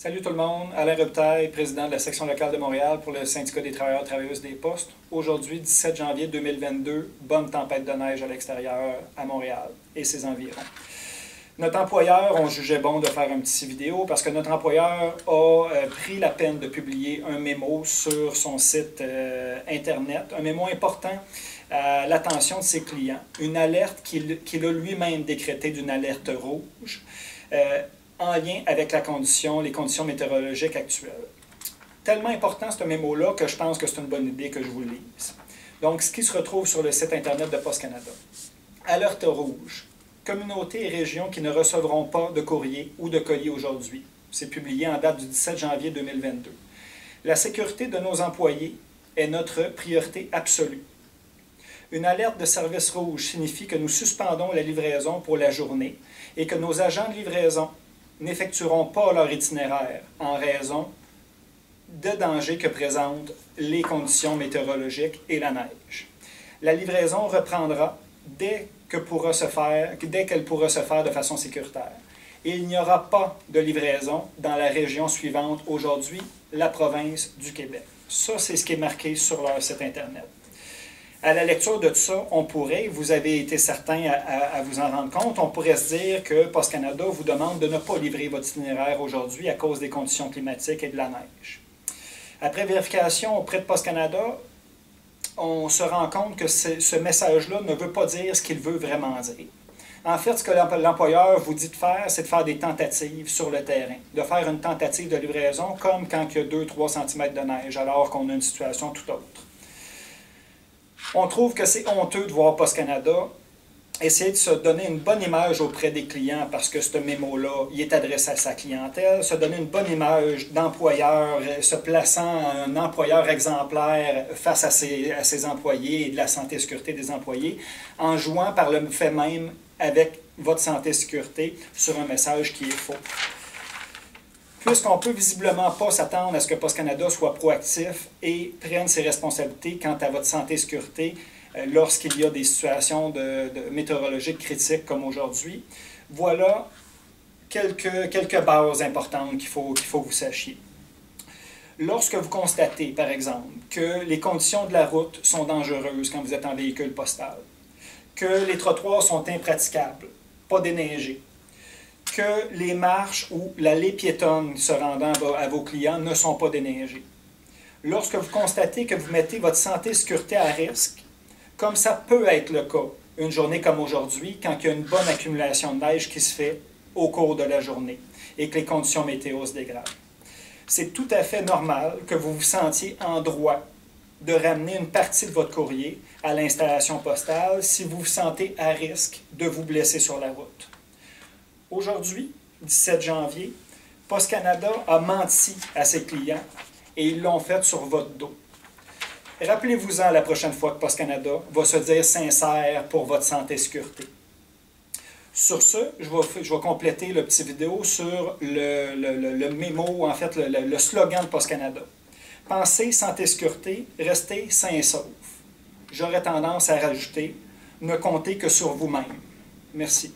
Salut tout le monde, Alain Robitaille, président de la section locale de Montréal pour le syndicat des travailleurs et travailleuses des postes. Aujourd'hui, 17 janvier 2022, bonne tempête de neige à l'extérieur à Montréal et ses environs. Notre employeur, on jugeait bon de faire un petit vidéo parce que notre employeur a pris la peine de publier un mémo sur son site Internet, un mémo important à l'attention de ses clients, une alerte qu'il a lui-même décrétée d'une alerte rouge. En lien avec les conditions météorologiques actuelles. Tellement important ce mémo-là que je pense que c'est une bonne idée que je vous le lise. Donc, ce qui se retrouve sur le site Internet de Poste Canada. Alerte rouge. Communautés et régions qui ne recevront pas de courrier ou de colis aujourd'hui. C'est publié en date du 17 janvier 2022. La sécurité de nos employés est notre priorité absolue. Une alerte de service rouge signifie que nous suspendons la livraison pour la journée et que nos agents de livraison n'effectueront pas leur itinéraire en raison de dangers que présentent les conditions météorologiques et la neige. La livraison reprendra dès qu'elle pourra se faire de façon sécuritaire. Et il n'y aura pas de livraison dans la région suivante aujourd'hui, la province du Québec. Ça, c'est ce qui est marqué sur leur site Internet. À la lecture de tout ça, on pourrait, vous avez été certain à vous en rendre compte, on pourrait se dire que Poste Canada vous demande de ne pas livrer votre itinéraire aujourd'hui à cause des conditions climatiques et de la neige. Après vérification auprès de Poste Canada, on se rend compte que ce message-là ne veut pas dire ce qu'il veut vraiment dire. En fait, ce que l'employeur vous dit de faire, c'est de faire des tentatives sur le terrain, de faire une tentative de livraison comme quand il y a 2-3 cm de neige, alors qu'on a une situation tout autre. On trouve que c'est honteux de voir Poste Canada essayer de se donner une bonne image auprès des clients parce que ce mémo-là, il est adressé à sa clientèle, se donner une bonne image d'employeur, se plaçant un employeur exemplaire face à ses employés et de la santé et sécurité des employés, en jouant par le fait même avec votre santé et sécurité sur un message qui est faux. Puisqu'on ne peut visiblement pas s'attendre à ce que Poste Canada soit proactif et prenne ses responsabilités quant à votre santé et sécurité lorsqu'il y a des situations météorologiques critiques comme aujourd'hui, voilà quelques bases importantes qu'il faut que vous sachiez. Lorsque vous constatez, par exemple, que les conditions de la route sont dangereuses quand vous êtes en véhicule postal, que les trottoirs sont impraticables, pas déneigés, que les marches ou l'allée piétonne se rendant à vos clients ne sont pas déneigées. Lorsque vous constatez que vous mettez votre santé et sécurité à risque, comme ça peut être le cas une journée comme aujourd'hui, quand il y a une bonne accumulation de neige qui se fait au cours de la journée et que les conditions météo se dégradent. C'est tout à fait normal que vous vous sentiez en droit de ramener une partie de votre courrier à l'installation postale si vous vous sentez à risque de vous blesser sur la route. Aujourd'hui, 17 janvier, Poste Canada a menti à ses clients et ils l'ont fait sur votre dos. Rappelez-vous-en la prochaine fois que Poste Canada va se dire sincère pour votre santé et sécurité. Sur ce, je vais compléter le petit vidéo sur le mémo, en fait, le slogan de Poste Canada. Pensez santé et sécurité, restez sains et saufs. J'aurais tendance à rajouter, ne comptez que sur vous-même. Merci.